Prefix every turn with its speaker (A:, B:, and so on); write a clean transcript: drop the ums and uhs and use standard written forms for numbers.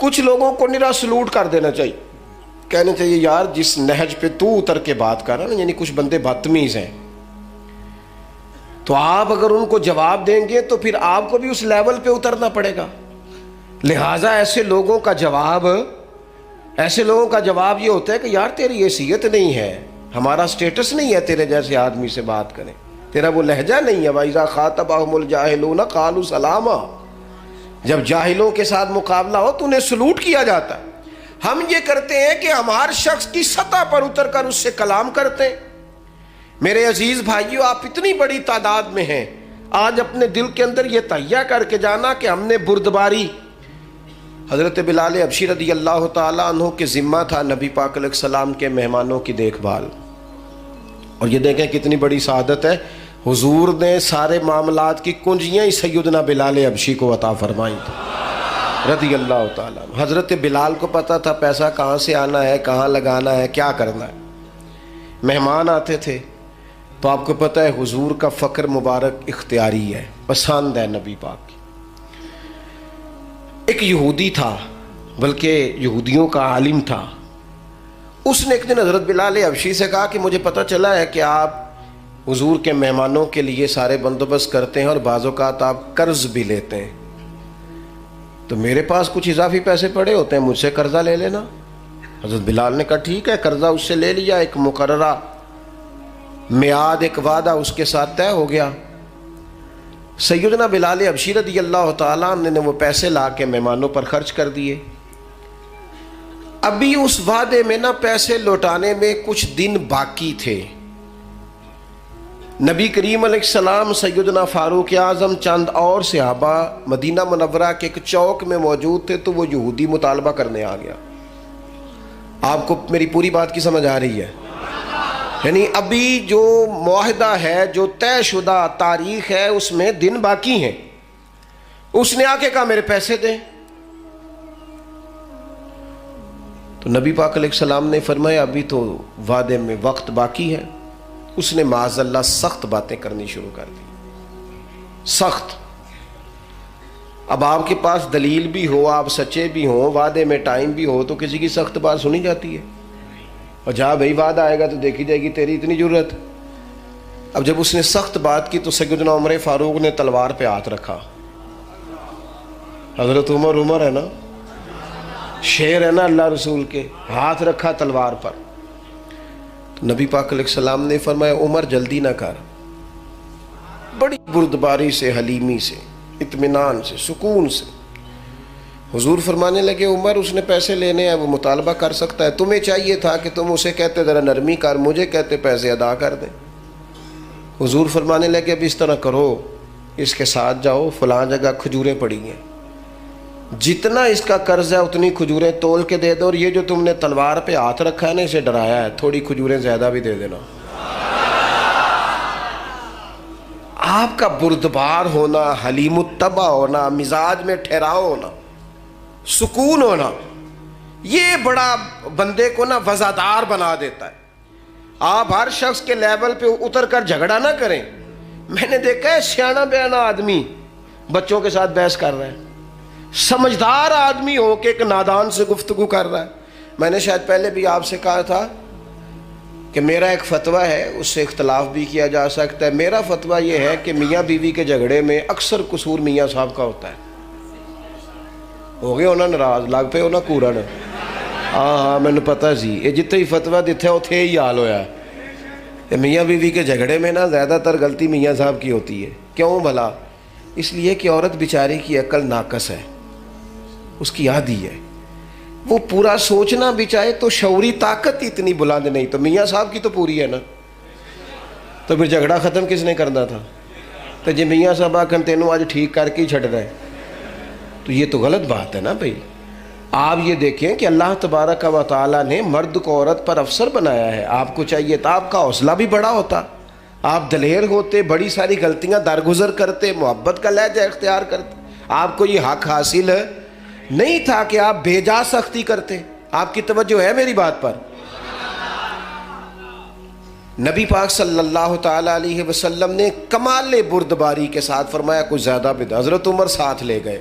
A: کچھ لوگوں کو نرا سلوٹ کر دینا چاہیے، کہنا چاہیے یار جس نہج پہ تو اتر کے بات کر رہا نا، یعنی کچھ بندے بدتمیز ہیں، تو آپ اگر ان کو جواب دیں گے تو پھر آپ کو بھی اس لیول پہ اترنا پڑے گا. لہٰذا ایسے لوگوں کا جواب یہ ہوتا ہے کہ یار تیری حیثیت نہیں ہے، ہمارا سٹیٹس نہیں ہے تیرے جیسے آدمی سے بات کریں، تیرا وہ لہجہ نہیں ہے. وَإِذَا خَاطَبَهُمُ الْجَاهِلُونَ قَالُوا سَلَامًا، جب جاہلوں کے ساتھ مقابلہ ہو تو انہیں سلوٹ کیا جاتا ہے. ہم یہ کرتے ہیں کہ ہم ہر شخص کی سطح پر اتر کر اس سے کلام کرتے ہیں. میرے عزیز بھائیو، آپ اتنی بڑی تعداد میں ہیں، آج اپنے دل کے اندر یہ تہیہ کر کے جانا کہ ہم نے بردباری، حضرت بلال حبشی رضی اللہ تعالیٰ عنہ کے ذمہ تھا نبی پاک علیہ السلام کے مہمانوں کی دیکھ بھال. اور یہ دیکھیں کتنی بڑی سعادت ہے، حضور نے سارے معاملات کی کنجیاں ہی سیدنا بلال حبشی کو عطا فرمائی تھی رضی اللہ تعالیٰ. حضرت بلال کو پتہ تھا پیسہ کہاں سے آنا ہے، کہاں لگانا ہے، کیا کرنا ہے. مہمان آتے تھے تو آپ کو پتہ ہے حضور کا فقر مبارک اختیاری ہے، پسند ہے نبی پاک کی. ایک یہودی تھا، بلکہ یہودیوں کا عالم تھا، اس نے ایک دن حضرت بلال حبشی سے کہا کہ مجھے پتہ چلا ہے کہ آپ حضور کے مہمانوں کے لیے سارے بندوبست کرتے ہیں اور بعض اوقات آپ قرض بھی لیتے ہیں، تو میرے پاس کچھ اضافی پیسے پڑے ہوتے ہیں، مجھ سے قرضہ لے لینا. حضرت بلال نے کہا ٹھیک ہے، قرضہ اس سے لے لیا. ایک مقررہ میعاد، ایک وعدہ اس کے ساتھ طے ہو گیا. سیدنا بلال حبشی رضی اللہ تعالیٰ عنہ نے وہ پیسے لا کے مہمانوں پر خرچ کر دیے. ابھی اس وعدے میں نا پیسے لوٹانے میں کچھ دن باقی تھے. نبی کریم علیہ السلام، سیدنا فاروق اعظم، چند اور صحابہ مدینہ منورہ کے ایک چوک میں موجود تھے، تو وہ یہودی مطالبہ کرنے آ گیا. آپ کو میری پوری بات کی سمجھ آ رہی ہے؟ یعنی ابھی جو معاہدہ ہے، جو طے شدہ تاریخ ہے، اس میں دن باقی ہیں. اس نے آ کے کہا میرے پیسے دیں. تو نبی پاک علیہ السلام نے فرمایا ابھی تو وعدے میں وقت باقی ہے. اس نے معاذ اللہ سخت باتیں کرنی شروع کر دی، سخت. اب آپ کے پاس دلیل بھی ہو، آپ سچے بھی ہوں، وعدے میں ٹائم بھی ہو، تو کسی کی سخت بات سنی جاتی ہے. اور جہاں بھائی وعدہ آئے گا تو دیکھی جائے گی تیری اتنی ضرورت. اب جب اس نے سخت بات کی تو سیدنا عمر فاروق نے تلوار پہ ہاتھ رکھا. حضرت عمر ہے نا، شیر ہے نا اللہ رسول کے، ہاتھ رکھا تلوار پر. تو نبی پاک علیہ السلام نے فرمایا عمر جلدی نہ کر. بڑی بردباری سے، حلیمی سے، اطمینان سے، سکون سے حضور فرمانے لگے عمر اس نے پیسے لینے ہیں، وہ مطالبہ کر سکتا ہے، تمہیں چاہیے تھا کہ تم اسے کہتے ذرا نرمی کر، مجھے کہتے پیسے ادا کر دیں. حضور فرمانے لگے اب اس طرح کرو، اس کے ساتھ جاؤ، فلاں جگہ کھجوریں پڑی ہیں، جتنا اس کا قرض ہے اتنی کھجوریں تول کے دے دو، اور یہ جو تم نے تلوار پہ ہاتھ رکھا ہے نا، اسے ڈرایا ہے، تھوڑی کھجوریں زیادہ بھی دے دینا. آپ کا بردبار ہونا، حلیم الطبع ہونا، مزاج میں ٹھہراؤ ہونا، سکون ہونا، یہ بڑا بندے کو نا وزادار بنا دیتا ہے. آپ ہر شخص کے لیول پہ اتر کر جھگڑا نہ کریں. میں نے دیکھا ہے سیانا بیانا آدمی بچوں کے ساتھ بحث کر رہا ہے، سمجھدار آدمی ہو کے ایک نادان سے گفتگو کر رہا ہے. میں نے شاید پہلے بھی آپ سے کہا تھا کہ میرا ایک فتویٰ ہے، اس سے اختلاف بھی کیا جا سکتا ہے. میرا فتویٰ یہ ہے کہ میاں بیوی کے جھگڑے میں اکثر قصور میاں صاحب کا ہوتا ہے. ہو گئے ہونا ناراض، لگ پہ ہونا کورن. ہاں میں نے پتا سی یہ جتنے ہی فتویٰ دیتے اتنے ہی حال ہویا. میاں بیوی کے جھگڑے میں نا زیادہ تر غلطی میاں صاحب کی ہوتی ہے. کیوں بھلا؟ اس لیے کہ عورت بیچاری کی عقل ناقص ہے، اس کی آدھی ہے، وہ پورا سوچنا بھی چاہے تو شعوری طاقت اتنی بلند نہیں. تو میاں صاحب کی تو پوری ہے نا، تو پھر جھگڑا ختم کس نے کرنا تھا؟ تو جی میاں صاحب آکھن تینوں آج ٹھیک کر کے ہی چھڑ رہے، تو یہ تو غلط بات ہے نا بھائی. آپ یہ دیکھیں کہ اللہ تبارک و تعالیٰ نے مرد کو عورت پر افسر بنایا ہے. آپ کو چاہیے تھا آپ کا حوصلہ بھی بڑا ہوتا، آپ دلیر ہوتے، بڑی ساری غلطیاں درگزر کرتے، محبت کا لہجہ اختیار کرتے. آپ کو یہ حق حاصل نہیں تھا کہ آپ بے جا سختی کرتے. آپ کی توجہ ہے میری بات پر؟ نبی پاک صلی اللہ تعالیٰ علیہ وسلم نے کمال بردباری کے ساتھ فرمایا کچھ زیادہ بھی. حضرت عمر ساتھ لے گئے،